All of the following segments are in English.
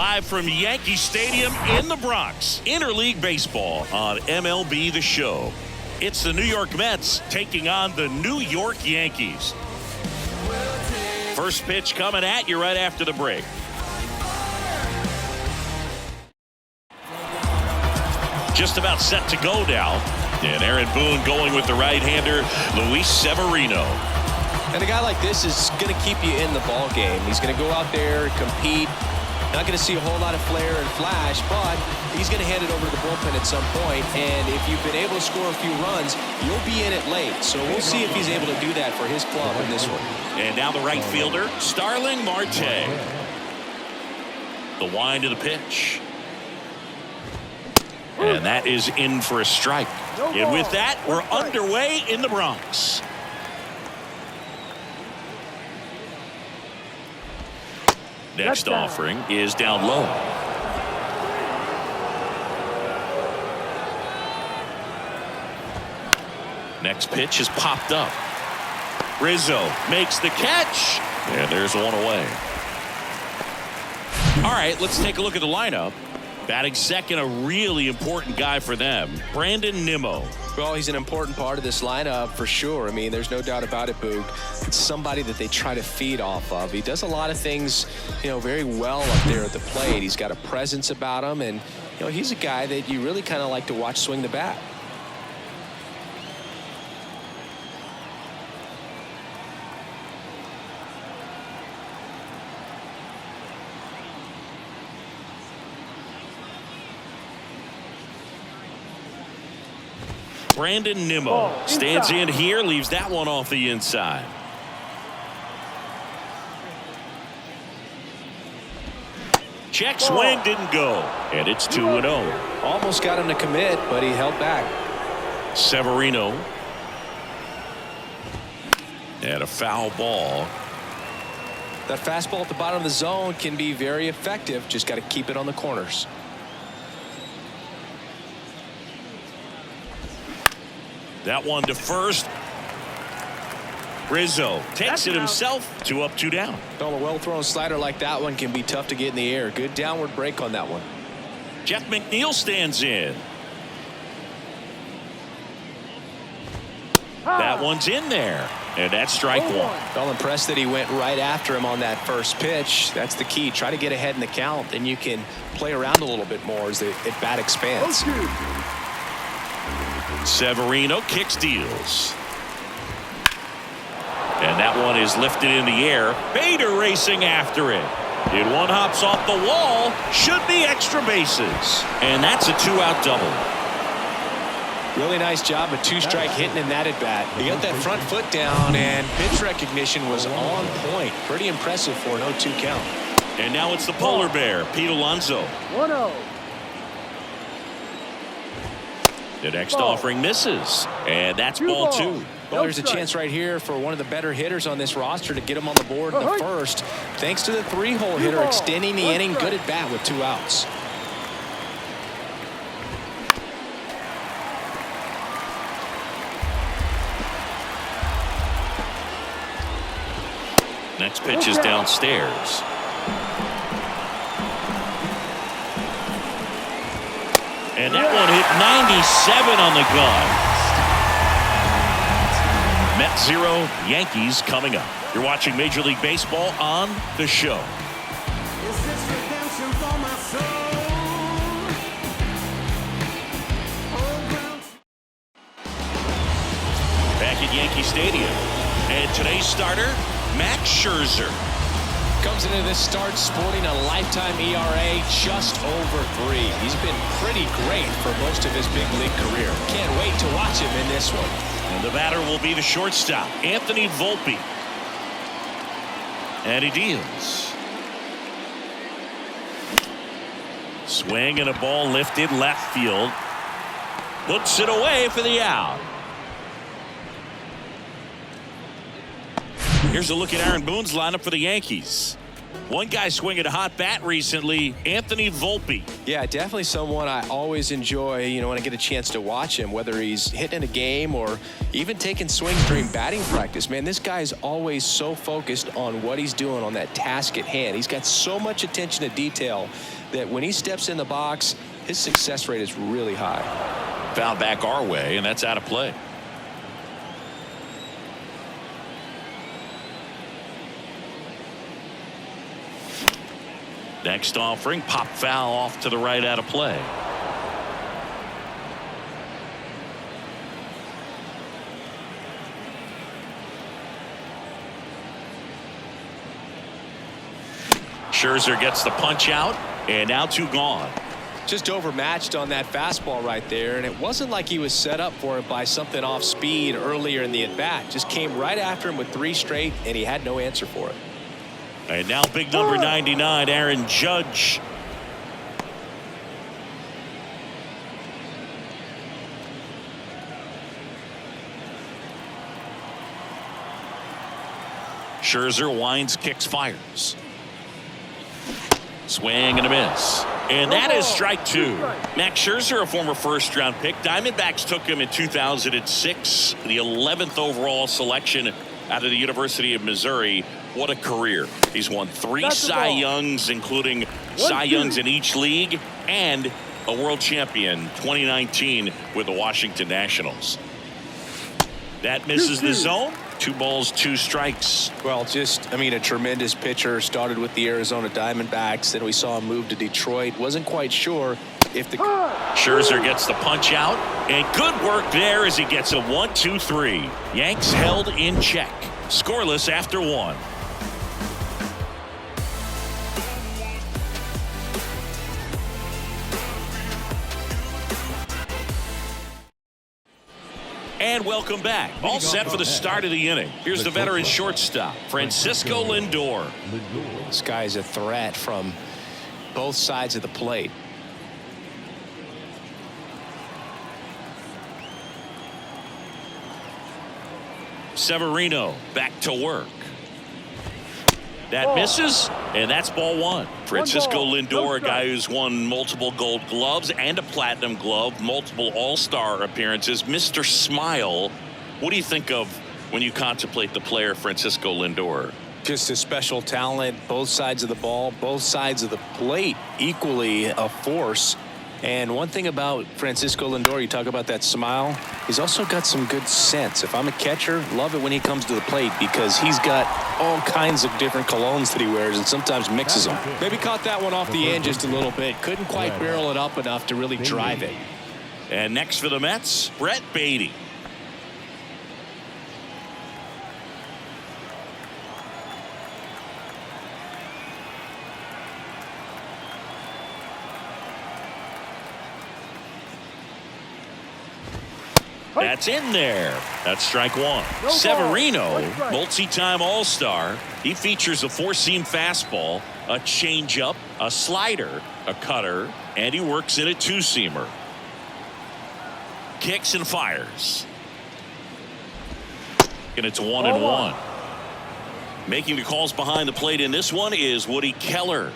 Live from Yankee Stadium in the Bronx. Interleague Baseball on MLB The Show. It's the New York Mets taking on the New York Yankees. First pitch coming at you right after the break. Just about set to go now. And Aaron Boone going with the right-hander, Luis Severino. And a guy like this is going to keep you in the ball game. He's going to go out there, compete. Not going to see a whole lot of flair and flash, but he's going to hand it over to the bullpen at some point. And if you've been able to score a few runs, you'll be in it late. So we'll see if he's able to do that for his club in this one. And now the right fielder, Starling Marte. The wind of the pitch. And that is in for a strike. And with that, we're underway in the Bronx. Next offering is down low. Next pitch is popped up. Rizzo makes the catch. And there's one away. All right, let's take a look at the lineup. Batting second, a really important guy for them, Brandon Nimmo. Well, he's an important part of this lineup for sure. I mean, there's no doubt about it, Boog. It's somebody that they try to feed off of. He does a lot of things, very well up there at the plate. He's got a presence about him, and, he's a guy that you really kind of like to watch swing the bat. Brandon Nimmo stands in here, leaves that one off the inside. Check swing didn't go, and it's 2-0. Almost got him to commit, but he held back. Severino. And a foul ball. That fastball at the bottom of the zone can be very effective. Just got to keep it on the corners. That one to first. Rizzo takes it himself. 2 up, 2 down. Well, a well-thrown slider like that one can be tough to get in the air. Good downward break on that one. Jeff McNeil stands in. That one's in there. And that's strike one. Well, impressed that he went right after him on that first pitch. That's the key. Try to get ahead in the count, then you can play around a little bit more as the at-bat expands. Severino kicks, deals. And that one is lifted in the air. Bader racing after it. And one hops off the wall. Should be extra bases. And that's a 2-out double. Really nice job of 2-strike hitting in that at bat. He got that front foot down, and pitch recognition was on point. Pretty impressive for an 0-2 count. And now it's the polar bear, Pete Alonso. 1-0. The next offering misses, and that's ball 2. Well, there's a chance right here for one of the better hitters on this roster to get him on the board in the first, thanks to the 3-hole hitter extending the inning. Good at bat with 2 outs. Next pitch is downstairs. And that one hit 97 on the gun. Mets 0, Yankees coming up. You're watching Major League Baseball on The Show. Back at Yankee Stadium. And today's starter, Max Scherzer. Comes into this start sporting a lifetime ERA just over 3. He's been pretty great for most of his big league career. Can't wait to watch him in this one. And the batter will be the shortstop, Anthony Volpe. And he deals. Swing and a ball lifted left field. Puts it away for the out. Here's a look at Aaron Boone's lineup for the Yankees. One guy swinging a hot bat recently, Anthony Volpe. Yeah, definitely someone I always enjoy, when I get a chance to watch him, whether he's hitting a game or even taking swings during batting practice. Man, this guy is always so focused on what he's doing on that task at hand. He's got so much attention to detail that when he steps in the box, his success rate is really high. Foul back our way, and that's out of play. Next offering, pop foul off to the right, out of play. Scherzer gets the punch out, and now 2 gone. Just overmatched on that fastball right there, and it wasn't like he was set up for it by something off speed earlier in the at-bat. Just came right after him with 3 straight, and he had no answer for it. And now big number 99, Aaron Judge. Scherzer winds, kicks, fires. Swing and a miss. And that is strike 2. Max Scherzer, a former first-round pick. Diamondbacks took him in 2006, the 11th overall selection out of the University of Missouri. What a career. He's won 3 Cy Youngs, including Cy Youngs in each league, and a world champion 2019 with the Washington Nationals. That misses the zone. 2 balls, 2 strikes. Well, a tremendous pitcher. Started with the Arizona Diamondbacks. Then we saw him move to Detroit. Wasn't quite sure if the... Scherzer gets the punch out, and good work there as he gets a 1-2-3. Yanks held in check. Scoreless after 1. And welcome back. All set for the start of the inning. Here's the veteran shortstop, Francisco Lindor. This guy's a threat from both sides of the plate. Severino back to work. That misses, and that's ball 1. Francisco Lindor, a guy who's won multiple Gold Gloves and a Platinum Glove, multiple All-Star appearances. Mr. Smile, what do you think of when you contemplate the player Francisco Lindor? Just a special talent, both sides of the ball, both sides of the plate, equally a force. And one thing about Francisco Lindor, you talk about that smile, he's also got some good sense. If I'm a catcher, love it when he comes to the plate because he's got all kinds of different colognes that he wears and sometimes mixes them. Maybe caught that one off the end just a little bit. Couldn't quite barrel it up enough to really drive it. And next for the Mets, Brett Beatty. That's in there. That's strike 1. Severino, multi-time All-Star. He features a 4-seam fastball, a changeup, a slider, a cutter, and he works in a 2-seamer. Kicks and fires. And it's 1-1. Making the calls behind the plate in this one is Woody Keller.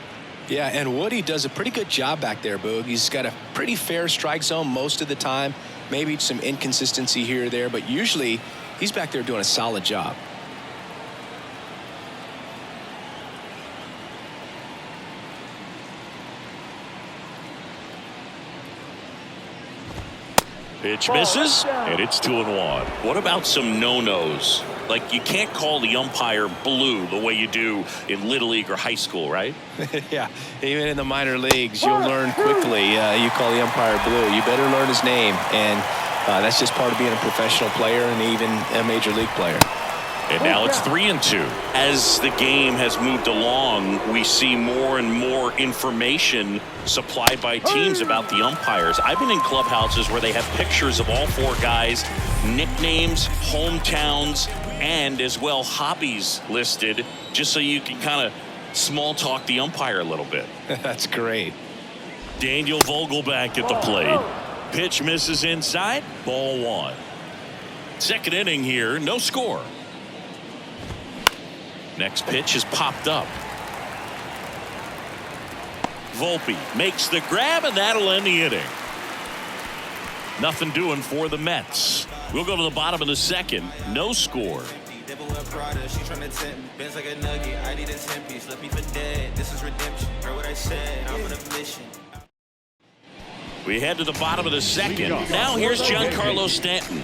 Yeah, and Woody does a pretty good job back there, Boog. He's got a pretty fair strike zone most of the time. Maybe some inconsistency here or there, but usually he's back there doing a solid job. Pitch misses, and it's 2-1. What about some no-nos? Like, you can't call the umpire blue the way you do in Little League or high school, right? Yeah, even in the minor leagues, you'll learn quickly. You call the umpire blue, you better learn his name. And that's just part of being a professional player and even a major league player. And now it's 3-2. As the game has moved along, we see more and more information supplied by teams about the umpires. I've been in clubhouses where they have pictures of all 4 guys, nicknames, hometowns, and as well hobbies listed, just so you can kind of small talk the umpire a little bit. That's great. Daniel Vogelback at the plate. Pitch misses inside, ball 1. Second inning here, no score. Next pitch is popped up. Volpe makes the grab, and that'll end the inning. Nothing doing for the Mets. We'll go to the bottom of the second. No score. We head to the bottom of the second. Now here's Giancarlo Stanton.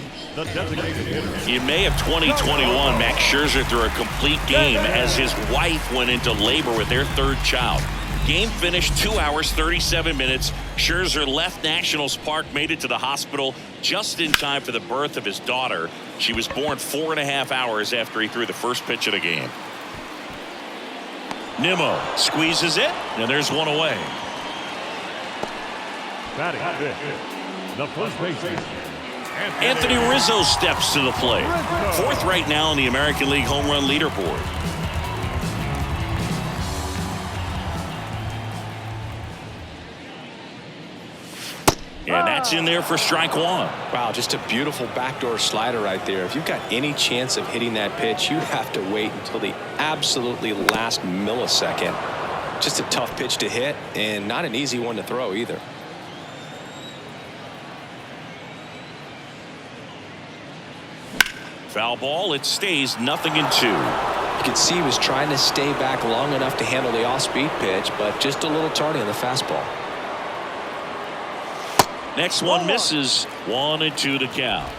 In May of 2021, Max Scherzer threw a complete game as his wife went into labor with their third child. Game finished 2 hours, 37 minutes. Scherzer left Nationals Park, made it to the hospital just in time for the birth of his daughter. She was born 4.5 hours after he threw the first pitch of the game. Nimmo squeezes it, and there's one away. Batting fifth, the first baseman, Anthony Rizzo steps to the plate. Fourth right now in the American League home run leaderboard. And that's in there for strike one. Wow, just a beautiful backdoor slider right there. If you've got any chance of hitting that pitch, you have to wait until the absolutely last millisecond. Just a tough pitch to hit, and not an easy one to throw either. Foul ball, it stays 0-2. You can see he was trying to stay back long enough to handle the off-speed pitch, but just a little tardy on the fastball. Next one misses. 1-2 to count.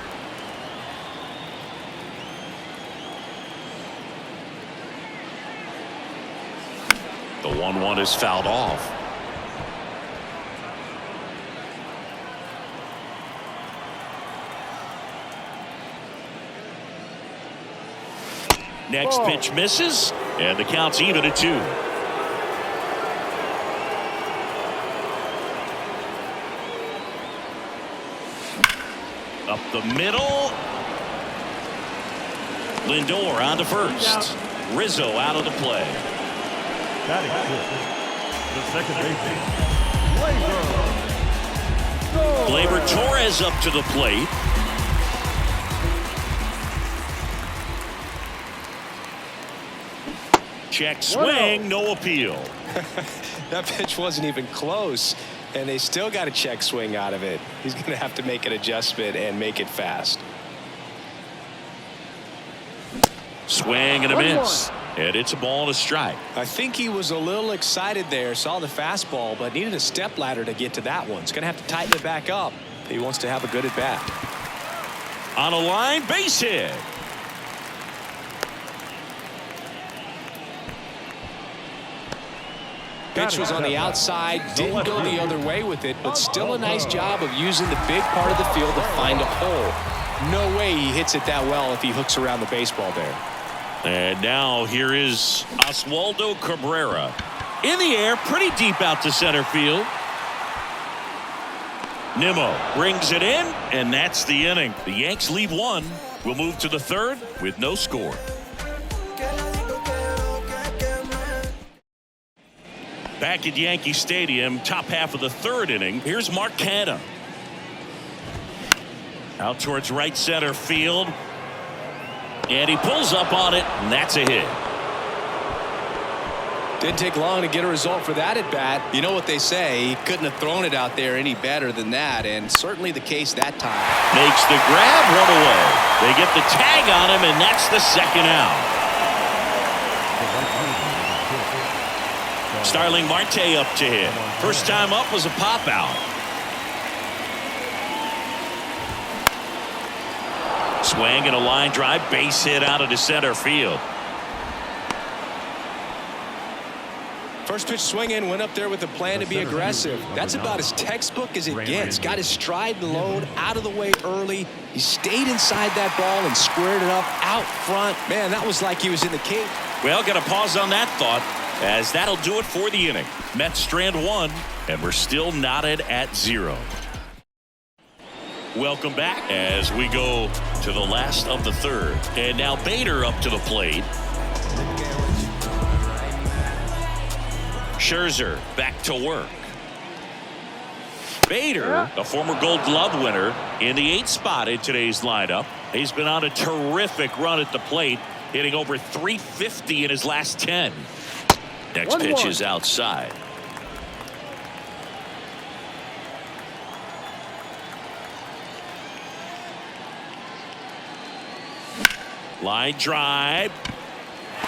The 1-1 is fouled off. Next pitch misses, and the count's even at 2. Up the middle. Lindor on to first. Rizzo out of the play. batting fifth, the second baseman, Gleyber Torres up to the plate. Check swing, no appeal. That pitch wasn't even close, and they still got a check swing out of it. He's going to have to make an adjustment and make it fast. Swing and a miss. And it's a ball and a strike. I think he was a little excited there, saw the fastball, but needed a step ladder to get to that one. He's going to have to tighten it back up if he wants to have a good at bat. On a line, base hit. Pitch was on the outside, didn't go the other way with it, but still a nice job of using the big part of the field to find a hole. No way he hits it that well if he hooks around the baseball there. And now here is Oswaldo Cabrera. In the air, pretty deep out to center field. Nimmo brings it in, and that's the inning. The Yanks lead one. We'll move to the third with no score. Back at Yankee Stadium, top half of the third inning. Here's Mark Canha. Out towards right center field. And he pulls up on it, and that's a hit. Didn't take long to get a result for that at bat. You know what they say, he couldn't have thrown it out there any better than that, and certainly the case that time. Makes the grab, run away. They get the tag on him, and that's the second out. Starling Marte up to hit. First time up was a pop out. Swing and a line drive, base hit out of the center field. First pitch swinging, went up there with a plan to be aggressive. That's about as textbook as it gets. Got his stride and load out of the way early. He stayed inside that ball and squared it up out front. Man, that was like he was in the cage. Well, got to pause on that thought, as that'll do it for the inning. Mets strand one, and we're still knotted at 0. Welcome back as we go to the last of the third. And now Bader up to the plate. Scherzer back to work. Bader, a former Gold Glove winner, in the 8th spot in today's lineup. He's been on a terrific run at the plate, hitting over .350 in his last 10. Next pitch is outside. Line drive.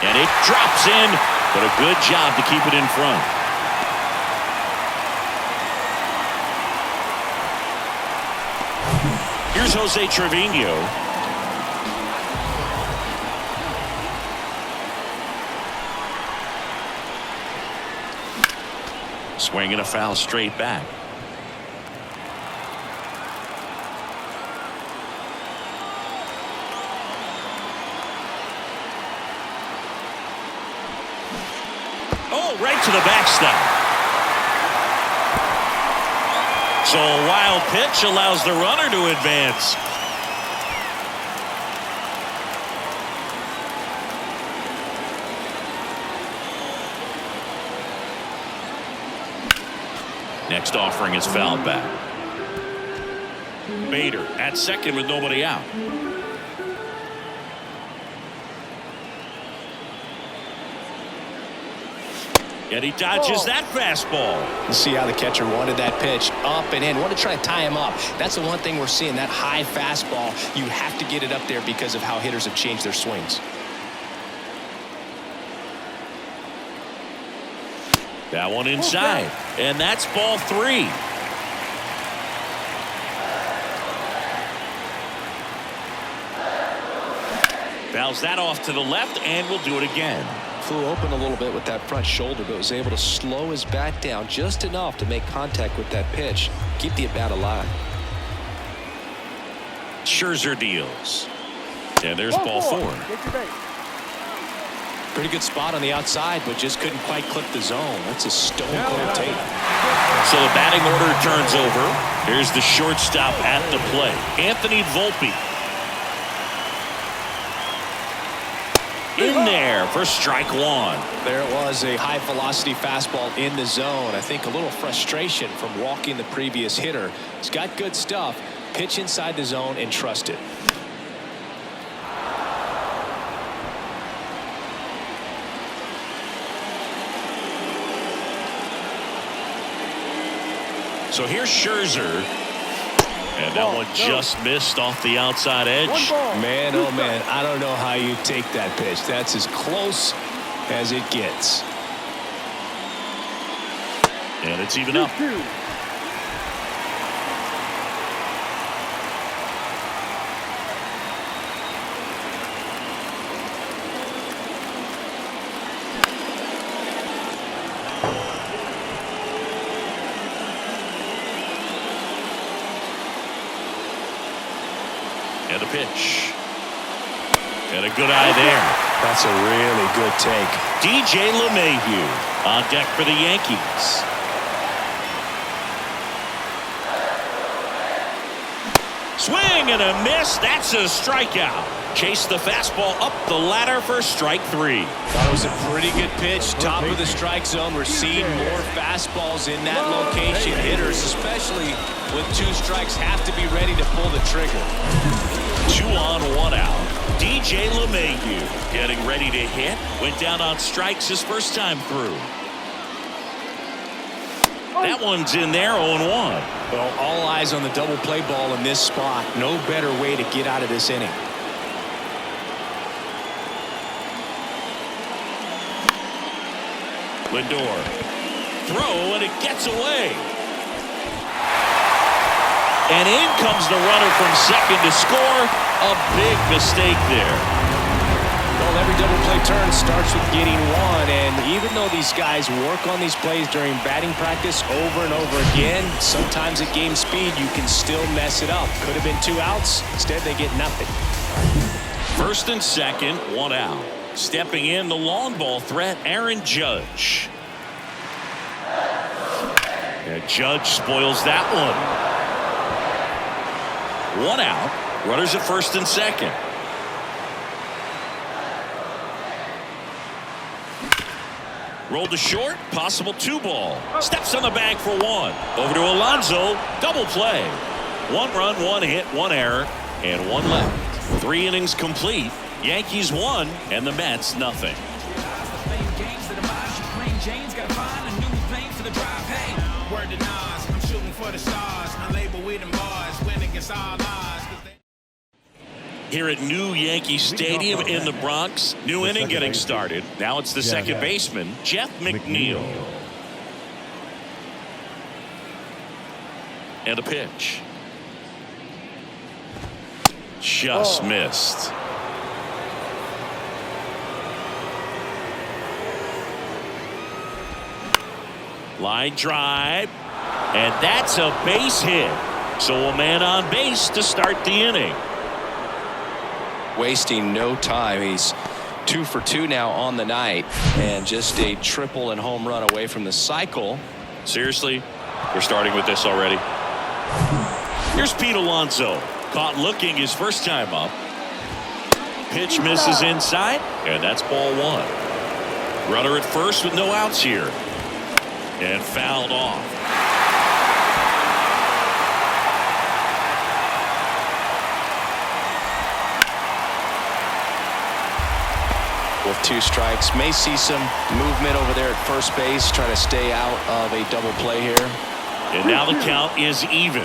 And it drops in, but a good job to keep it in front. Here's Jose Trevino. Swinging a foul straight back. Oh, right to the backstop. So a wild pitch allows the runner to advance. Next offering is fouled back. Bader at second with nobody out. And he dodges that fastball. You see how the catcher wanted that pitch up and in. Want to try to tie him up. That's the one thing we're seeing, that high fastball. You have to get it up there because of how hitters have changed their swings. That one inside. And that's ball 3. Fouls that off to the left, and we'll do it again. Flew open a little bit with that front shoulder, but was able to slow his bat down just enough to make contact with that pitch. Keep the at-bat alive. Scherzer deals. And there's ball 4. Pretty good spot on the outside, but just couldn't quite clip the zone. That's a stone-cold tape. So the batting order turns over. Here's the shortstop at the plate, Anthony Volpe. In there for strike 1. There it was, a high-velocity fastball in the zone. I think a little frustration from walking the previous hitter. He's got good stuff. Pitch inside the zone and trust it. So here's Scherzer. And that one just missed off the outside edge. Man, oh man, I don't know how you take that pitch. That's as close as it gets. And it's even up. And a pitch. And a good eye there. That's a really good take. DJ LeMahieu on deck for the Yankees. Swing and a miss. That's a strikeout. Chase the fastball up the ladder for strike 3. Thought it was a pretty good pitch. Top of the strike zone. We're seeing more fastballs in that location. Hitters, especially with 2 strikes, have to be ready to pull the trigger. 2 on, 1 out. DJ LeMahieu getting ready to hit. Went down on strikes his first time through. That one's in there, 0-1. Well, all eyes on the double play ball in this spot. No better way to get out of this inning. Lindor. Throw, and it gets away. And in comes the runner from second to score. A big mistake there. Well, every double play turn starts with getting one, and even though these guys work on these plays during batting practice over and over again, sometimes at game speed you can still mess it up. Could have been 2 outs. Instead, they get nothing. First and second, 1 out. Stepping in, the long ball threat, Aaron Judge. And Judge spoils that one. 1 out. Runners at first and second. Rolled to short, possible 2 ball. Steps on the bag for 1. Over to Alonso, double play. 1 run, 1 hit, 1 error, and 1 left. 3 innings complete. Yankees 1 and the Mets nothing. here at New Yankee Stadium in the Bronx. New inning getting started. Now it's the second baseman, Jeff McNeil. And a pitch. Just missed. Line drive. And that's a base hit. So a man on base to start the inning. Wasting no time. He's 2 for 2 now on the night, and just a triple and home run away from the cycle. Seriously, we're starting with this already. Here's Pete Alonso, caught looking his first time up. Pitch misses inside, and that's ball 1. Runner at first with no outs here, and fouled off. With 2 strikes, may see some movement over there at first base, trying to stay out of a double play here. And now the count is even.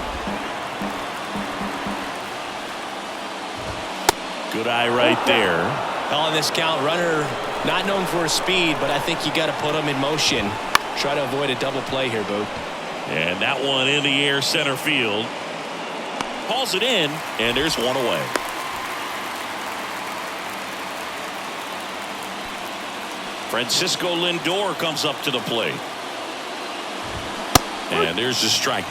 Good eye right there. On this count, runner not known for his speed, but I think you got to put him in motion. Try to avoid a double play here, Boo. And that one in the air center field. Hauls it in, and there's one away. Francisco Lindor comes up to the plate. And there's the strike.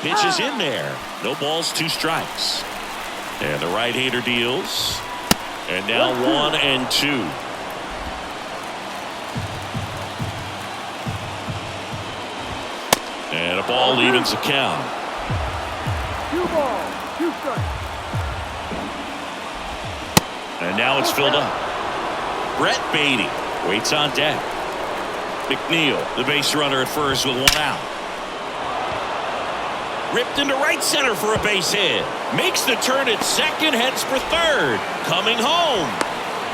Pitch is in there. No balls, 2 strikes. And the right-hander deals. And now 1 and 2. And a ball evens the count. 2 balls, 2 strikes. And now it's filled up. Brett Beatty waits on deck. McNeil, the base runner at first with 1 out. Ripped into right center for a base hit. Makes the turn at second, heads for third. Coming home.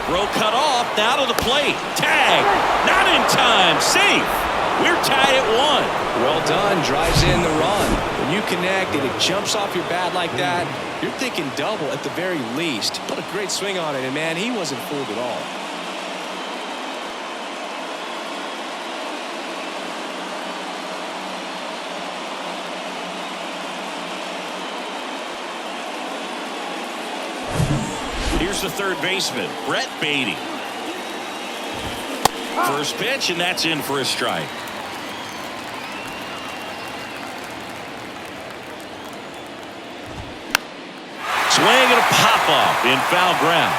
Throw cut off, now to the plate. Tag, not in time, safe. We're tied at 1. Well done, drives in the run. When you connect and it jumps off your bat like that, you're thinking double at the very least. Put a great swing on it, and man, he wasn't fooled at all. Here's the third baseman, Brett Beatty. First pitch, and that's in for a strike. Swing and a pop-off in foul ground.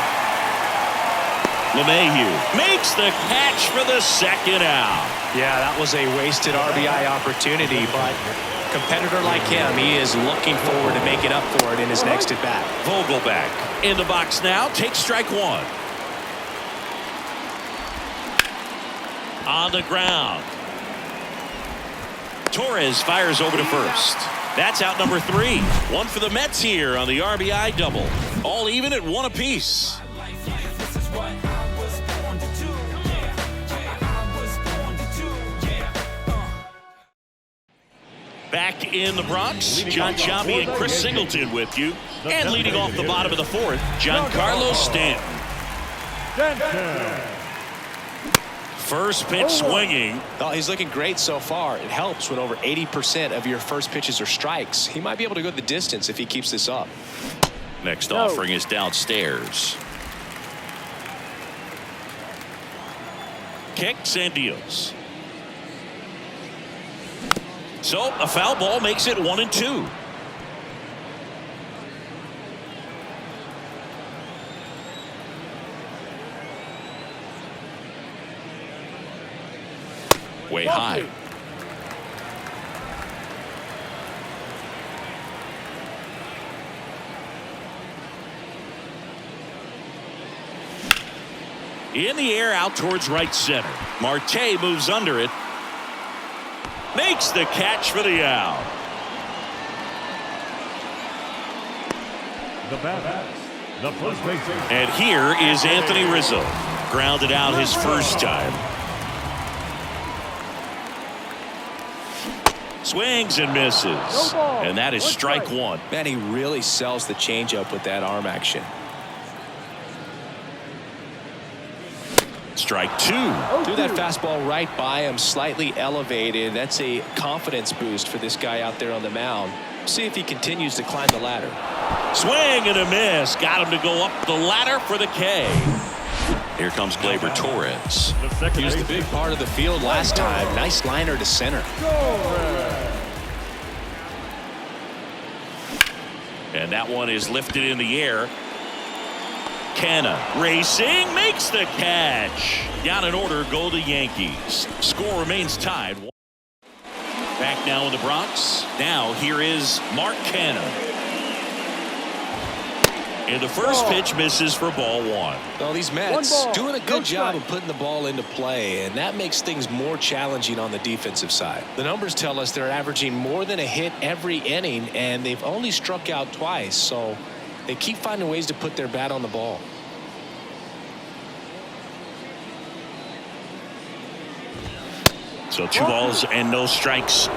LeMahieu makes the catch for the second out. Yeah, that was a wasted RBI opportunity, but a competitor like him, he is looking forward to making up for it in his next at-bat. Vogelback in the box now, takes strike 1. On the ground. Torres fires over to first. That's out number 3. 1 for the Mets here on the RBI double. All even at 1 apiece. Back in the Bronx, John Chambi and Chris Singleton with you. And leading off the bottom of the 4th, Giancarlo Stanton. First pitch swinging. Oh, he's looking great so far. It helps when over 80% of your first pitches are strikes. He might be able to go the distance if he keeps this up. Next offering is downstairs. Kicks and deals. So a foul ball makes it 1 and 2. Way high. In the air out towards right center. Marte moves under it. Makes the catch for the out. The bat, the first baseman. And here is Anthony Rizzo. Grounded out his first time. Swings and misses. And that is strike one. Man, he really sells the changeup with that arm action. Strike two. Threw that fastball right by him, slightly elevated. That's a confidence boost for this guy out there on the mound. See if he continues to climb the ladder. Swing and a miss. Got him to go up the ladder for the K. Here comes Gleyber Torres. He was the big part of the field last time. Nice liner to center. And that one is lifted in the air. Canna racing, makes the catch. Down in order go the Yankees. Score remains tied. Back now in the Bronx. Now here is Mark Canna. And the first pitch misses for ball one. Well, these Mets doing a good job of putting the ball into play, and that makes things more challenging on the defensive side. The numbers tell us they're averaging more than a hit every inning, and they've only struck out twice, so they keep finding ways to put their bat on the ball. So 2 balls and no strikes.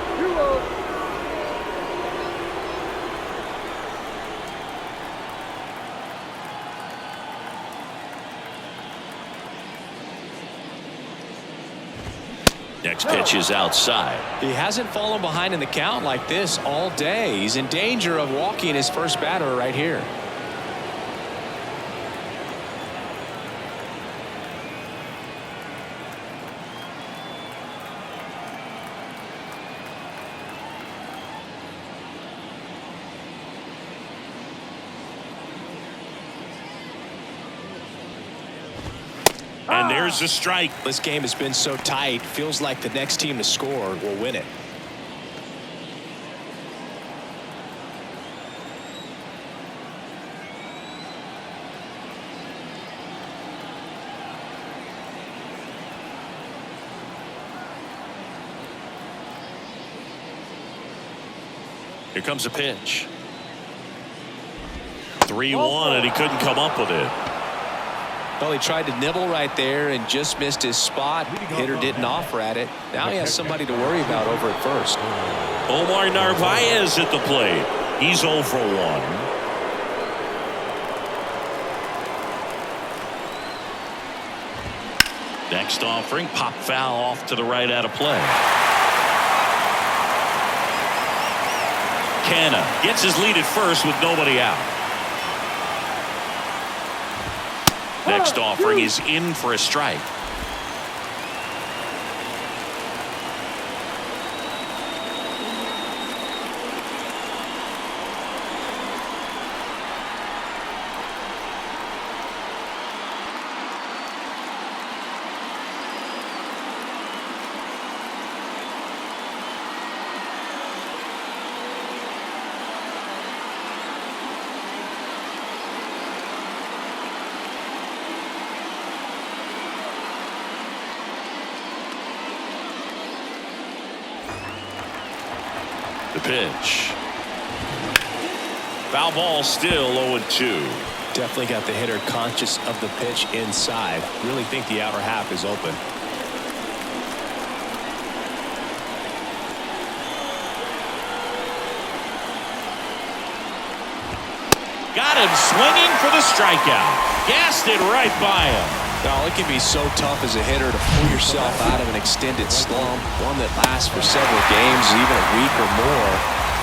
Next pitch is outside. He hasn't fallen behind in the count like this all day. He's in danger of walking his first batter right here. And there's a strike. This game has been so tight. Feels like the next team to score will win it. Here comes a pitch. 3-1, and he couldn't come up with it. Well, he tried to nibble right there and just missed his spot. Hitter didn't offer at it. Now he has somebody to worry about over at first. Omar Narvaez at the plate. He's 0 for 1. Next offering, pop foul off to the right out of play. Canna gets his lead at first with nobody out. Next offering is in for a strike. The pitch. Foul ball, still 0-2. Definitely got the hitter conscious of the pitch inside. Really think the outer half is open. Got him swinging for the strikeout. Gassed it right by him. Now, it can be so tough as a hitter to pull yourself out of an extended slump, one that lasts for several games, even a week or more.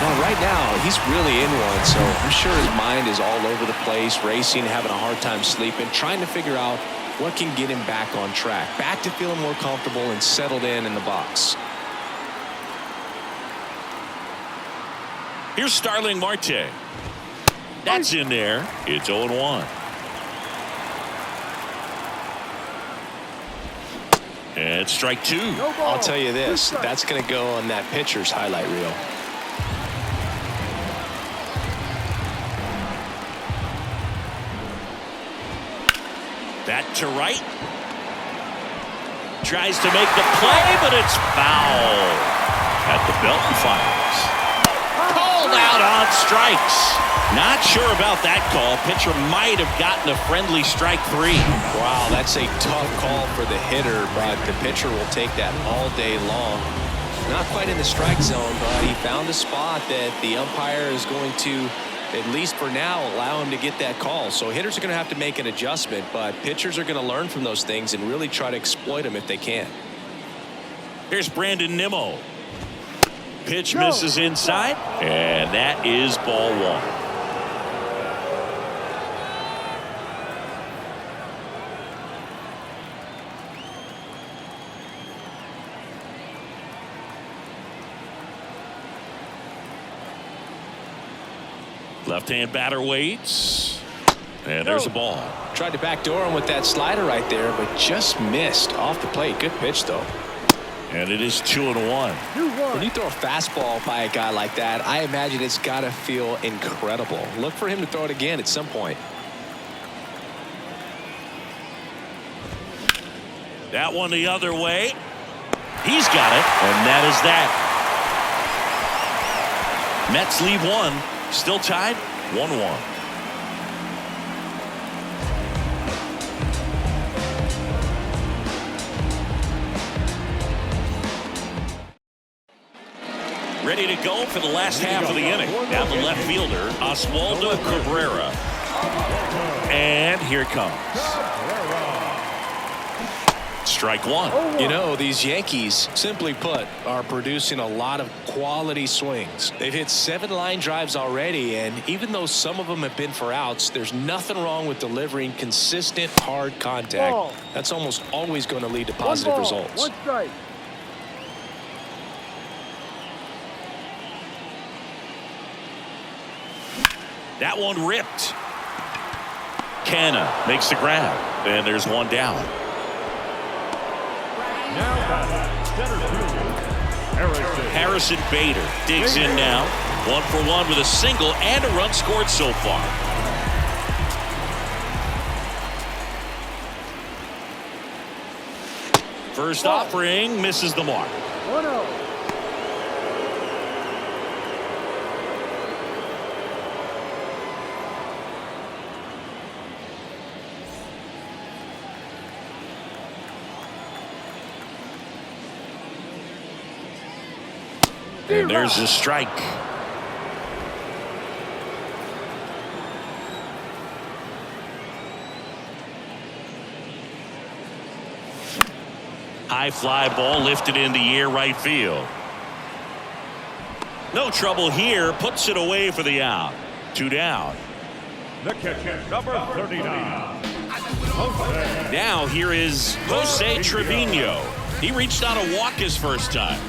Now, right now, he's really in one, so I'm sure his mind is all over the place, racing, having a hard time sleeping, trying to figure out what can get him back on track, back to feeling more comfortable and settled in the box. Here's Starling Marte. That's in there. It's 0-1. And strike two. I'll tell you this, that's going to go on that pitcher's highlight reel. That to right. Tries to make the play, but it's foul. At the belt and fires. Called out on strikes. Not sure about that call. Pitcher might have gotten a friendly strike three. Wow, that's a tough call for the hitter, but the pitcher will take that all day long. Not quite in the strike zone, but he found a spot that the umpire is going to, at least for now, allow him to get that call. So hitters are going to have to make an adjustment, but pitchers are going to learn from those things and really try to exploit them if they can. Here's Brandon Nimmo. Pitch misses inside, and that is ball one. Left-hand batter waits. And there's a ball. Tried to backdoor him with that slider right there, but just missed off the plate. Good pitch, though. And it is 2-1. When you throw a fastball by a guy like that, I imagine it's got to feel incredible. Look for him to throw it again at some point. That one the other way. He's got it, and that is that. Mets lead one. Still tied 1-1. Ready to go for the last half of the inning. Down the left fielder, Oswaldo Cabrera. And here it comes. Strike one. You know, these Yankees, simply put, are producing a lot of quality swings. They've hit 7 line drives already, and even though some of them have been for outs, there's nothing wrong with delivering consistent, hard contact. That's almost always going to lead to positive results. One strike. That one ripped. Canna makes the grab, and there's one down. Harrison Bader digs in now. 1 for 1 with a single and a run scored so far. First offering misses the mark. 1-0. And there's a strike. High fly ball lifted in the air right field. No trouble here. Puts it away for the out. 2 down. The catcher, number 39. Now here is Jose Trevino. He reached out a walk his first time.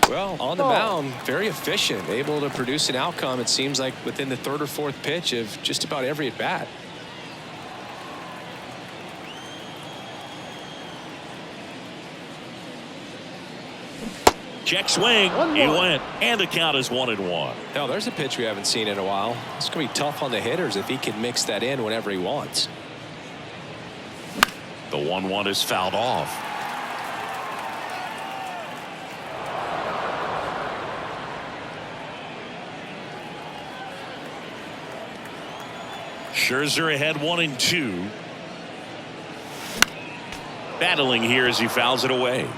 Well, on the mound, very efficient, able to produce an outcome, it seems like, within the 3rd or 4th pitch of just about every at-bat. Check swing. He went, and the count is 1-1. Now, there's a pitch we haven't seen in a while. It's going to be tough on the hitters if he can mix that in whenever he wants. The 1-1 is fouled off. Scherzer ahead 1-2. Battling here as he fouls it away.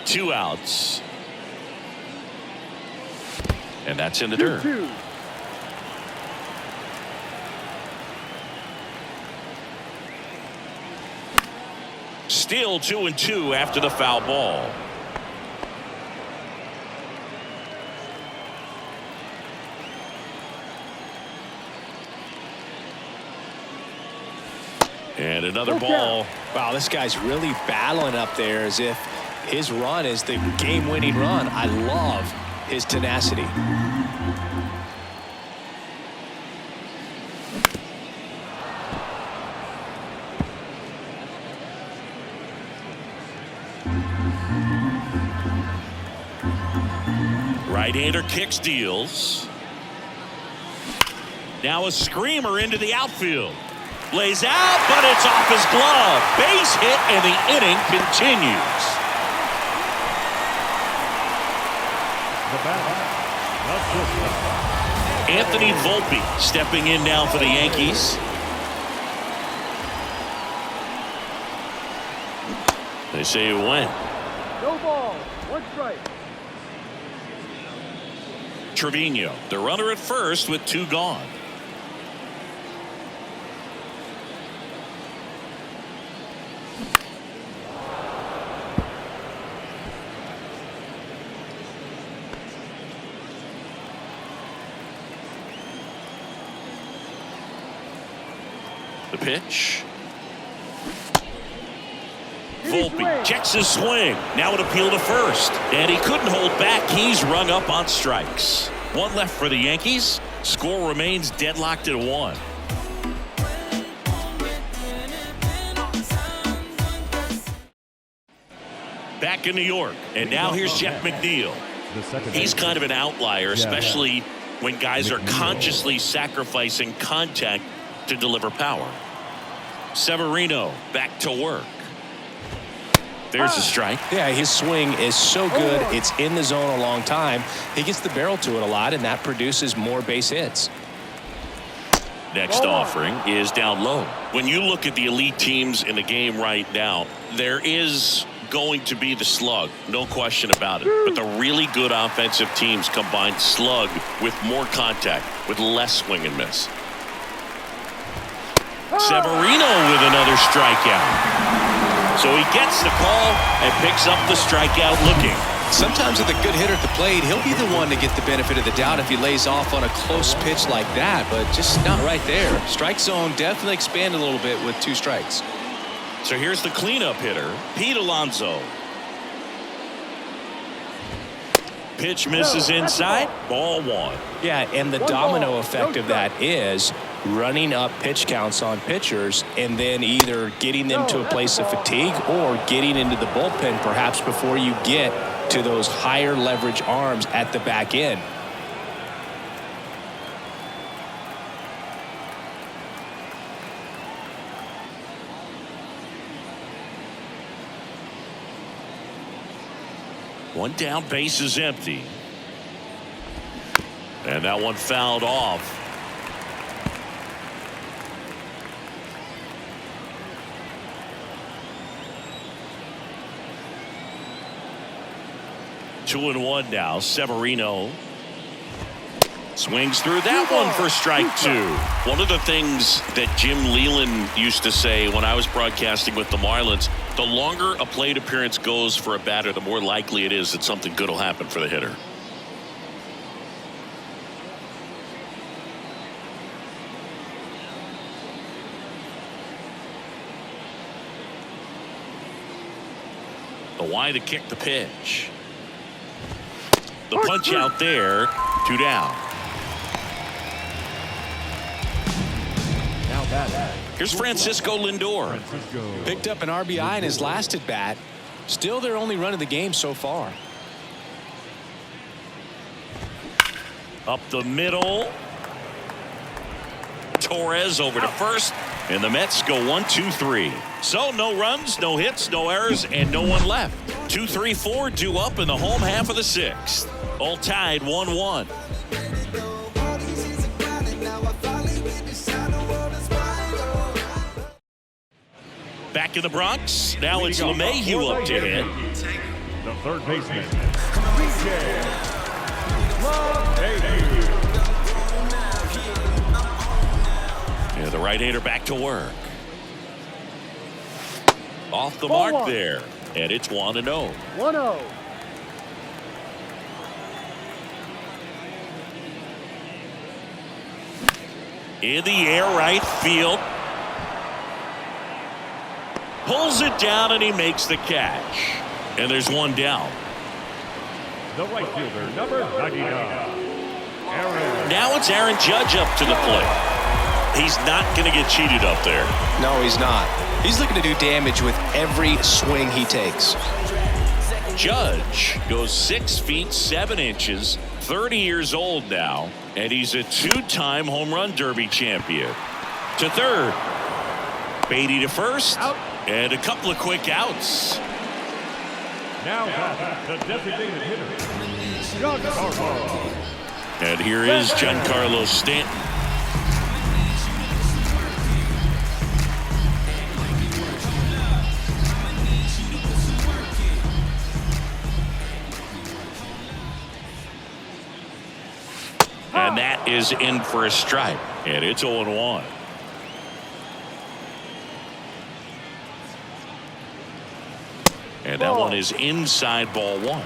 Two outs. And that's in the dirt. 2-2. Still 2-2 after the foul ball. And another ball. Wow, this guy's really battling up there as if his run is the game-winning run. I love his tenacity. Right-hander kicks, deals. Now a screamer into the outfield. Lays out, but it's off his glove. Base hit, and the inning continues. The batter, Anthony Volpe stepping in now for the Yankees. They say it went. No ball. One strike. Trevino, the runner at first with 2 gone. The pitch. Volpe checks his swing. Now an appeal to first. And he couldn't hold back. He's rung up on strikes. 1 left for the Yankees. Score remains deadlocked at 1. Back in New York. And now here's Jeff McNeil. He's kind of an outlier, especially when guys are consciously sacrificing contact to deliver power. Severino back to work. There's a strike. Yeah, his swing is so good. It's in the zone a long time. He gets the barrel to it a lot, and that produces more base hits. Next offering is down low. When you look at the elite teams in the game right now, there is going to be the slug, no question about it. But the really good offensive teams combine slug with more contact, with less swing and miss. Severino with another strikeout. So he gets the call and picks up the strikeout looking. Sometimes with a good hitter at the plate, he'll be the one to get the benefit of the doubt if he lays off on a close pitch like that, but just not right there. Strike zone definitely expanded a little bit with 2 strikes. So here's the cleanup hitter, Pete Alonso. Pitch misses inside, ball 1. Yeah, and the domino effect of that is running up pitch counts on pitchers and then either getting them to a place of fatigue or getting into the bullpen perhaps before you get to those higher leverage arms at the back end. One down, base is empty. And that one fouled off. Two and one now. Severino swings through that one for strike 2. One of the things that Jim Leland used to say when I was broadcasting with the Marlins, the longer a plate appearance goes for a batter, the more likely it is that something good will happen for the hitter. The wide to kick the pitch. The punch out there, 2 down. Now batting. Here's Francisco Lindor. Picked up an RBI in his last at bat. Still their only run of the game so far. Up the middle. Torres over to first. And the Mets go 1, 2, 3. So no runs, no hits, no errors, and no one left. 2, 3, 4 due up in the home half of the 6th. All tied 1-1. Back in the Bronx. Now it's LeMahieu up to hit. The third baseman, DJ LeMahieu. Yeah, the right-hander back to work. Off the mark there. And it's 1-0. 1-0. In the air, right field. Pulls it down and he makes the catch. And there's 1 down. The right fielder, number 99. Aaron. Now it's Aaron Judge up to the plate. He's not going to get cheated up there. No, he's not. He's looking to do damage with every swing he takes. Judge goes 6 feet 7 inches, 30 years old now, and he's a 2-time home run derby champion. To third. Beatty to first. Out. And a couple of quick outs. Now batting, the designated hitter, Doug Harbaugh. And here is Giancarlo Stanton. And that is in for a strike. And it's 0-1. And that one is inside ball one.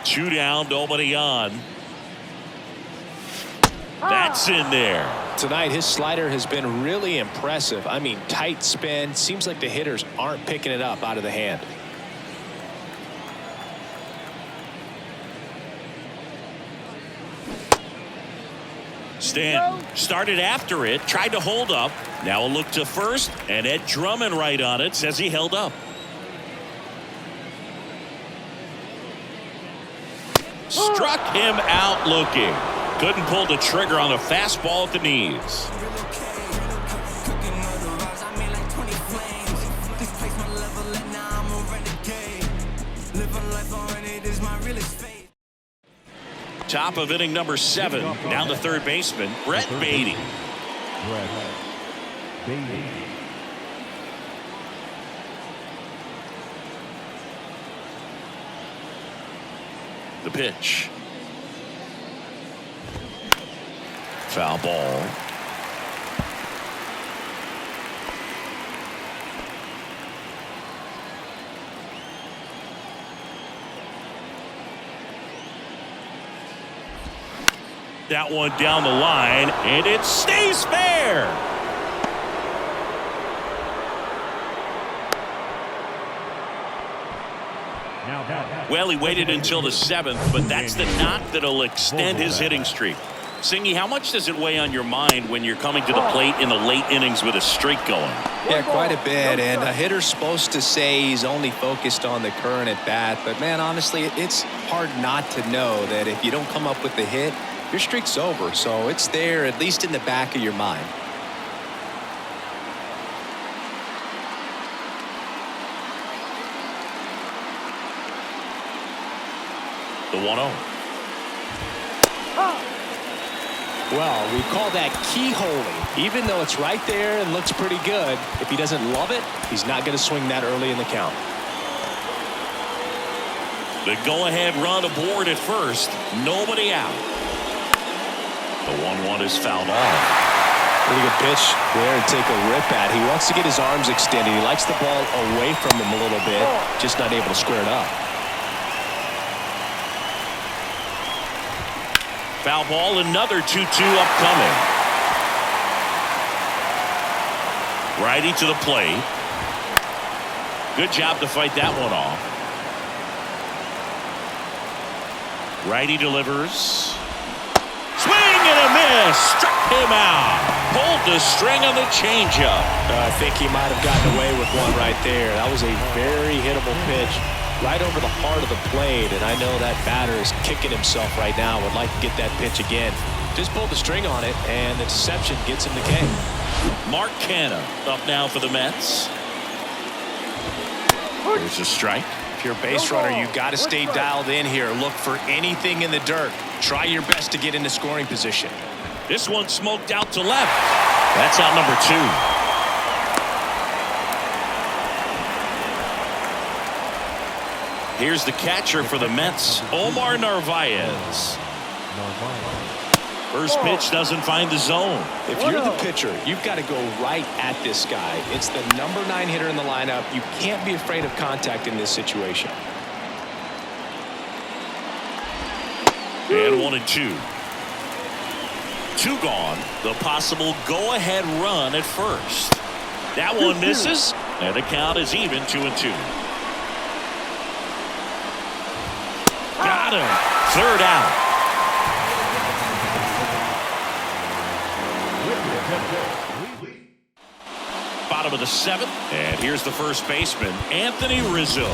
Two down, nobody on. That's in there. Tonight, his slider has been really impressive. I mean, tight spin. Seems like the hitters aren't picking it up out of the hand. Stanton started after it, tried to hold up. Now a look to first, and Ed Drummond right on it, says he held up. Struck him out looking. Couldn't pull the trigger on the fastball at the knees. Top of inning number 7. Down to third baseman, Brett Beatty. The pitch. Foul ball. That one down the line, and it stays fair. Well, he waited until the 7th, but that's the knock that'll extend his hitting streak. Singy, how much does it weigh on your mind when you're coming to the plate in the late innings with a streak going? Yeah, quite a bit, and a hitter's supposed to say he's only focused on the current at bat, but man, honestly, it's hard not to know that if you don't come up with the hit, your streak's over, so it's there at least in the back of your mind. The 1-0. Well, we call that keyholing. Even though it's right there and looks pretty good, if he doesn't love it, he's not going to swing that early in the count. The go-ahead run aboard at first. Nobody out. The 1-1 is fouled off. Pretty good pitch there to take a rip at. He wants to get his arms extended. He likes the ball away from him a little bit, just not able to square it up. Foul ball, another 2-2 upcoming. Righty to the plate. Good job to fight that one off. Righty delivers. Swing and a miss. Struck him out. Pulled the string on the changeup. I think he might have gotten away with one right there. That was a very hittable pitch. Right over the heart of the plate, and I know that batter is kicking himself right now. Would like to get that pitch again. Just pulled the string on it, and the deception gets him the K. Mark Canha up now for the Mets. There's a strike. If you're a base runner, you got to stay dialed in here. Look for anything in the dirt. Try your best to get into scoring position. This one smoked out to left. That's out number 2. Here's the catcher for the Mets, Omar Narvaez. First pitch doesn't find the zone. If you're the pitcher, you've got to go right at this guy. It's the number 9 hitter in the lineup. You can't be afraid of contact in this situation. And 1-2. 2 gone. The possible go-ahead run at first. That one misses, and the count is even 2-2. Got him. Third out. Bottom of the 7th, and here's the first baseman, Anthony Rizzo.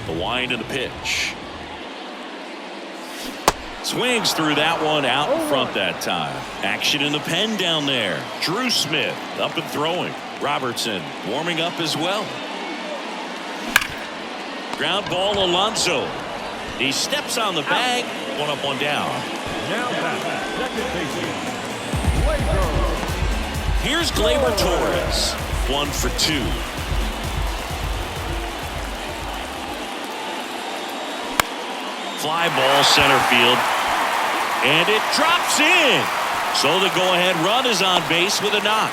The wind of the pitch. Swings through that one out in front that time. Action in the pen down there. Drew Smith up and throwing. Robertson warming up as well. Ground ball, Alonso. He steps on the bag. One up, one down. Now back, second baseman, Gleyber. Here's Gleyber Torres. 1 for 2. Fly ball center field. And it drops in. So the go-ahead run is on base with a knock.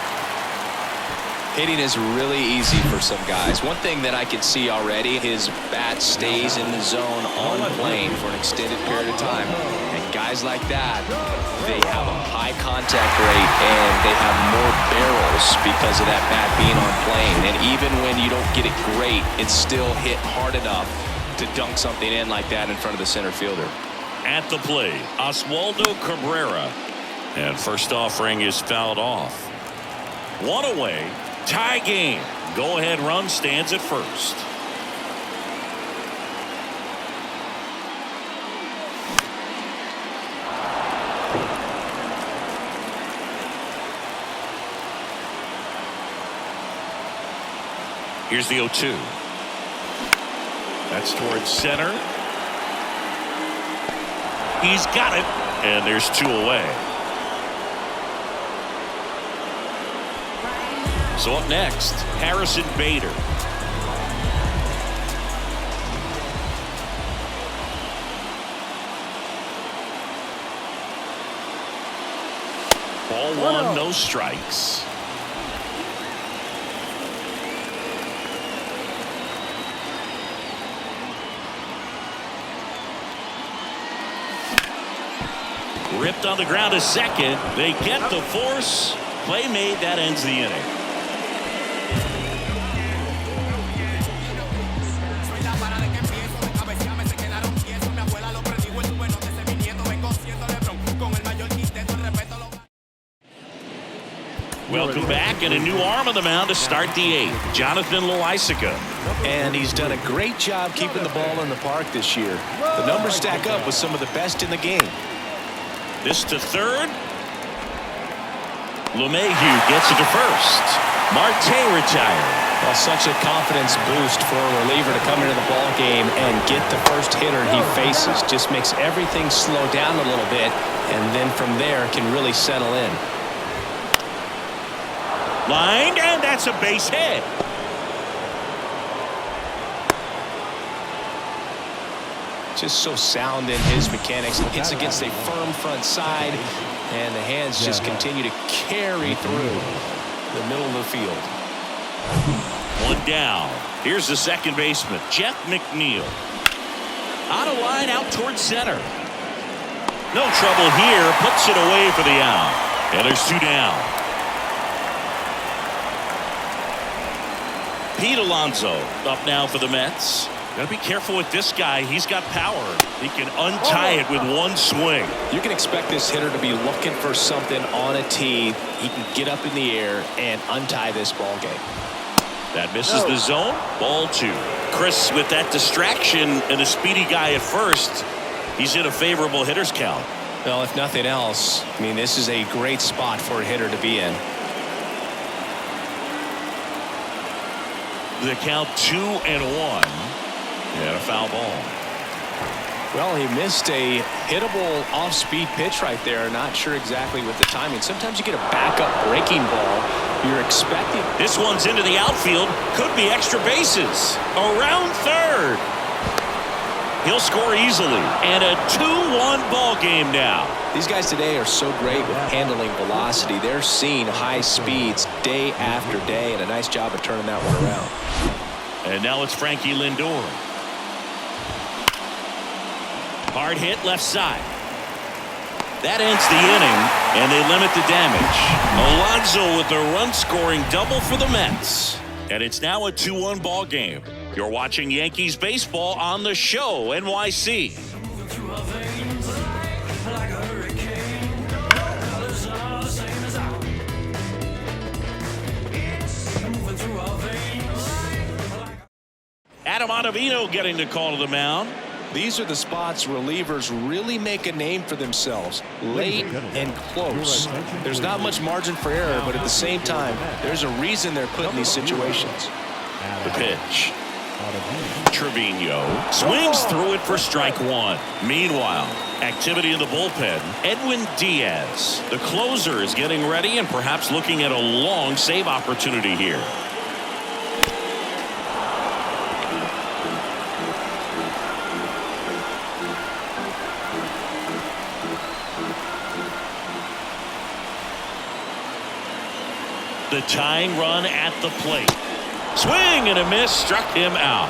Hitting is really easy for some guys. One thing that I can see already, his bat stays in the zone on plane for an extended period of time. And guys like that, they have a high contact rate and they have more barrels because of that bat being on plane. And even when you don't get it great, it's still hit hard enough to dunk something in like that in front of the center fielder. At the plate, Oswaldo Cabrera. And first offering is fouled off. One away. Tie game. Go-ahead run stands at first. Here's the 0-2. That's towards center. He's got it. And there's 2 away. So up next, Harrison Bader. Ball 1, no strikes. Ripped on the ground to second. They get the force. Play made. That ends the inning. Welcome back, and a new arm on the mound to start the 8th. Jonathan Loaisiga. And he's done a great job keeping the ball in the park this year. The numbers stack up with some of the best in the game. This to third. LeMahieu gets it to first. Marte retired. Well, such a confidence boost for a reliever to come into the ball game and get the first hitter he faces. Just makes everything slow down a little bit, and then from there can really settle in. Lined, and that's a base hit. Just so sound in his mechanics. Hits against a firm front side, and the hands just continue to carry through the middle of the field. 1 down. Here's the second baseman, Jeff McNeil. Out of line, out towards center. No trouble here. Puts it away for the out. And there's 2 down. Pete Alonso up now for the Mets. Gotta be careful with this guy. He's got power. He can untie it with one swing. You can expect this hitter to be looking for something on a tee. He can get up in the air and untie this ball game. That misses the zone. Ball 2. Chris, with that distraction and a speedy guy at first, he's in a favorable hitter's count. Well, if nothing else, I mean, this is a great spot for a hitter to be in. The count 2-1. And a foul ball. Well, he missed a hittable off-speed pitch right there. Not sure exactly with the timing. Sometimes you get a backup breaking ball. You're expecting. This one's into the outfield. Could be extra bases. Around third. He'll score easily. And a 2-1 ball game now. These guys today are so great with handling velocity. They're seeing high speeds day after day, and a nice job of turning that one around. And now it's Frankie Lindor. Hard hit left side. That ends the inning, and they limit the damage. Alonso with a run-scoring double for the Mets. And it's now a 2-1 ball game. You're watching Yankees baseball on the show, NYC. Adam Ottavino getting the call to the mound. These are the spots relievers really make a name for themselves. Late and close. There's not much margin for error, but at the same time, there's a reason they're put in these situations. The pitch. Trevino swings through it for strike one. Meanwhile, activity in the bullpen. Edwin Diaz, the closer, is getting ready and perhaps looking at a long save opportunity here. The tying run at the plate. Swing and a miss, struck him out.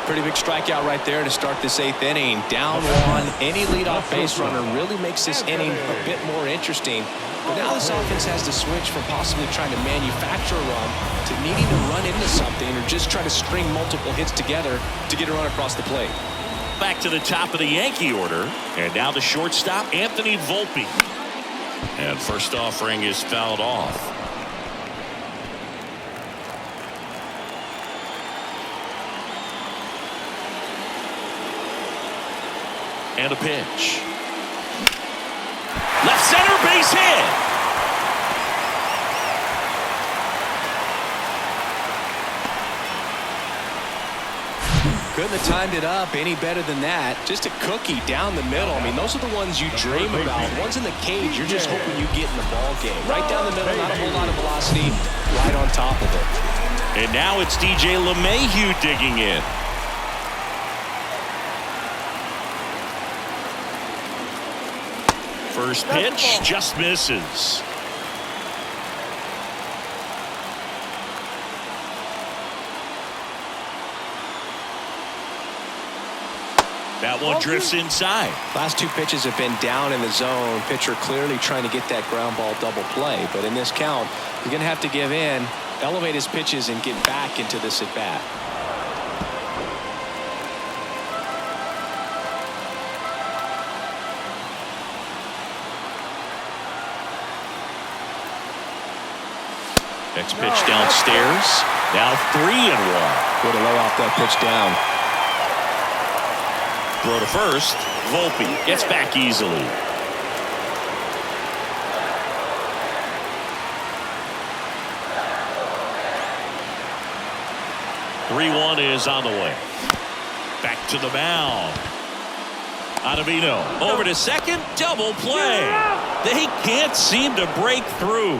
Pretty big strikeout right there to start this 8th inning. Down one. Any leadoff base runner really makes this inning a bit more interesting. But now this offense has to switch from possibly trying to manufacture a run to needing to run into something or just try to string multiple hits together to get a run across the plate. Back to the top of the Yankee order. And now the shortstop, Anthony Volpe. And first offering is fouled off. And a pitch. Left center base hit. Couldn't have timed it up any better than that. Just a cookie down the middle. I mean, those are the ones you dream about. Ones in the cage, you're just hoping you get in the ball game. Right down the middle, not a whole lot of velocity, right on top of it. And now it's DJ LeMahieu digging in. First pitch just misses. That one drifts inside. Last two pitches have been down in the zone. Pitcher clearly trying to get that ground ball double play. But in this count, you're going to have to give in, elevate his pitches, and get back into this at bat. Next pitch downstairs. Now 3-1. Way to lay off that pitch down. Throw to first. Volpe gets back easily. (3-1) is on the way. Back to the mound. Ottavino over to second. Double play. They can't seem to break through.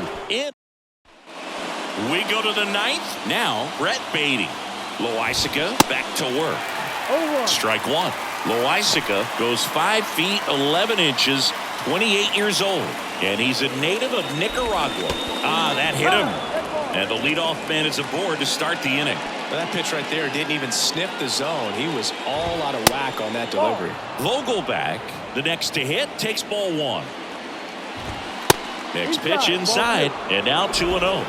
We go to the 9th. Now, Brett Beatty. Loaisiga back to work. Strike one. Loaisiga goes 5 feet 11 inches, 28 years old. And he's a native of Nicaragua. That hit him. And the leadoff man is aboard to start the inning. Well, that pitch right there didn't even sniff the zone. He was all out of whack on that delivery. Vogelback, the next to hit, takes ball one. Next pitch inside, and now 2-0.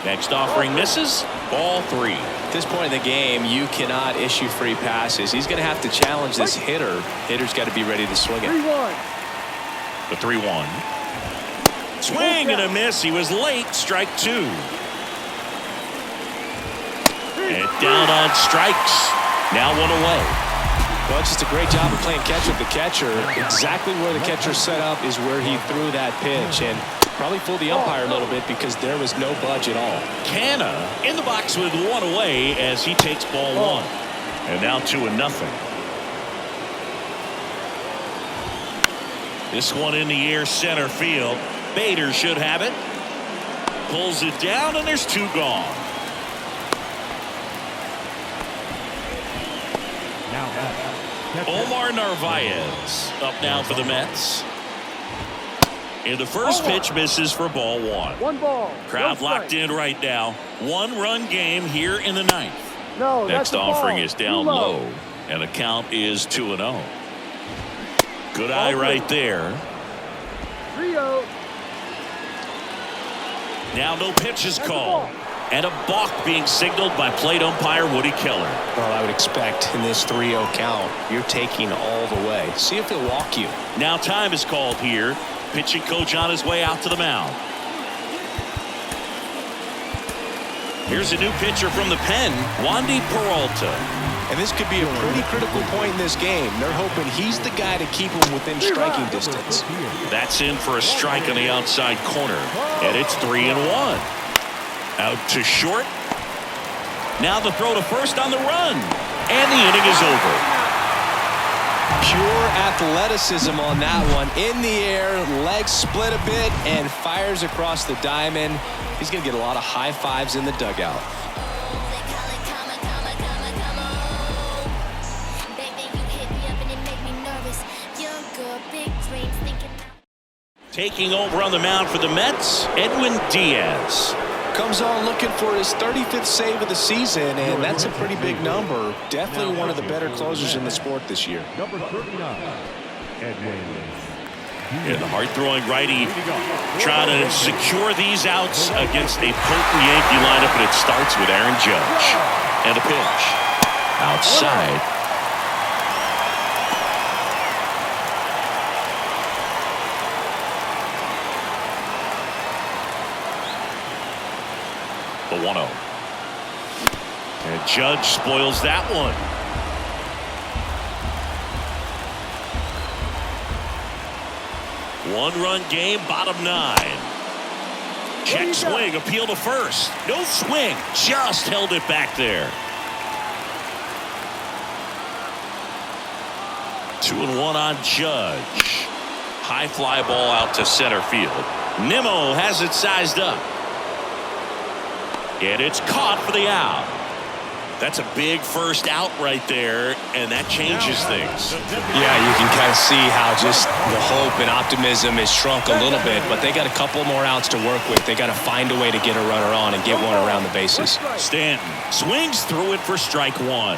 Next offering misses. Ball 3. At this point in the game, you cannot issue free passes. He's going to have to challenge this hitter. Hitter's got to be ready to swing it. The 3-1. Swing and a miss. He was late. Strike two. And down on strikes. Now one away. Well, it's just a great job of playing catch with the catcher. Exactly where the catcher set up is where he threw that pitch. And probably fooled the umpire a little bit because there was no budge at all. Canna in the box with one away as he takes ball one. And now 2-0. This one in the air center field. Bader should have it. Pulls it down and there's 2 gone. Omar Narvaez up now for the Mets. And the first pitch misses for ball 1. 1 ball. Crowd locked in right now. 1-run game here in the 9th. No, next offering is down low. And the count is 2-0. Good eye right there. 3-0. Now no pitch is called. And a balk being signaled by plate umpire Woody Keller. Well, I would expect in this 3-0 count, you're taking all the way. See if he'll walk you. Now time is called here. Pitching coach on his way out to the mound. Here's a new pitcher from the pen, Wandy Peralta. And this could be a pretty critical point in this game. They're hoping he's the guy to keep them within striking distance. That's in for a strike on the outside corner. And it's 3-1. Out to short. Now the throw to first on the run. And the inning is over. Pure athleticism on that one. In the air, legs split a bit, and fires across the diamond. He's going to get a lot of high fives in the dugout. Taking over on the mound for the Mets, Edwin Diaz. Comes on looking for his 35th save of the season, and that's a pretty big number. Definitely one of the better closers in the sport this year. Number 39, Edwin. And the hard-throwing righty trying to secure these outs against a potent Yankee lineup, and it starts with Aaron Judge. And a pitch. Outside. The 1-0. And Judge spoils that one. One-run game, bottom 9. Check swing, appeal to first. No swing, just held it back there. 2-1 on Judge. High fly ball out to center field. Nimmo has it sized up. And it's caught for the out. That's a big first out right there, and that changes things. Yeah, you can kind of see how just the hope and optimism is shrunk a little bit, but they got a couple more outs to work with. They got to find a way to get a runner on and get one around the bases. Stanton swings through it for strike 1.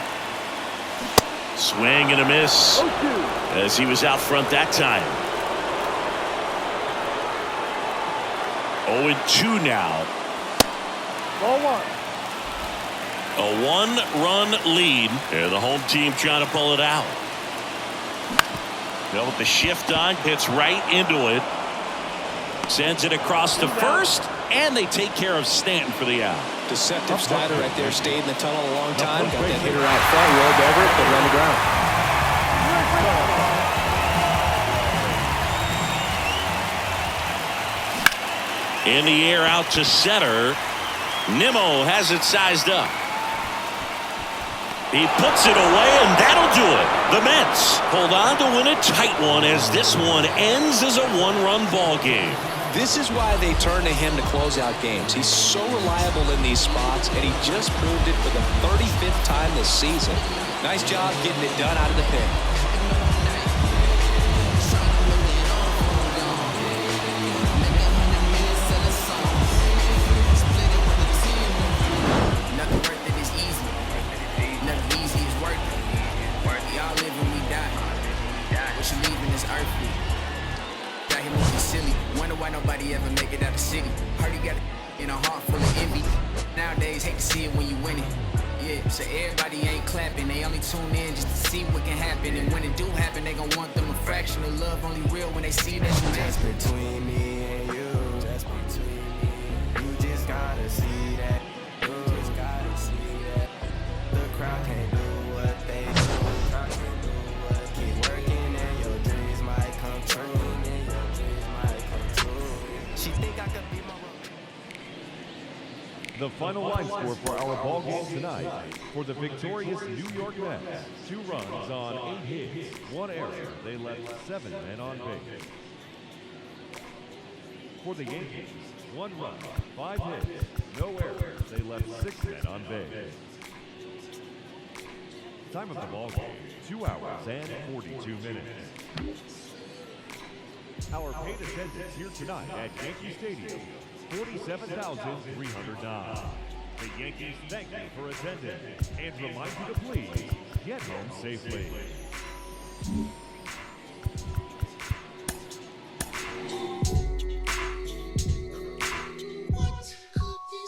Swing and a miss as he was out front that time. 0-2 now. Ball 1. A 1-run lead, and the home team trying to pull it out. Well, with the shift on, hits right into it. Sends it across to first, and they take care of Stanton for the out. Deceptive slider right there. Stayed in the tunnel a long time. Got that hitter out front, rolled over it, put it on the ground. In the air out to center. Nimmo has it sized up. He puts it away, and that'll do it. The Mets hold on to win a tight one as this one ends as a 1-run ball game. This is why they turn to him to close out games. He's so reliable in these spots, and he just proved it for the 35th time this season. Nice job getting it done out of the pen. Why nobody ever make it out the city. Heard he got it in a heart full of envy. Nowadays, hate to see it when you win it. Yeah, so everybody ain't clapping. They only tune in just to see what can happen. And when it do happen, they gon' want them a fraction of love. Only real when they see that you just between me and you. Just between me. You just gotta see that. You just gotta see that. The crowd can't do what they do. The crowd can't do what. Keep working and your dreams might come true. The final line score for our ball game tonight: for the victorious New York Mets, 2 runs on 8 hits, 1 error. They left 7 men on base. For the Yankees, 1 run, 5 hits, no errors. They left 6 men on base. Time of the ball game: 2 hours and 42 minutes. Our paid attendance here tonight at Yankee Stadium, 47,309. The Yankees thank you for attending and remind you to please get home safely.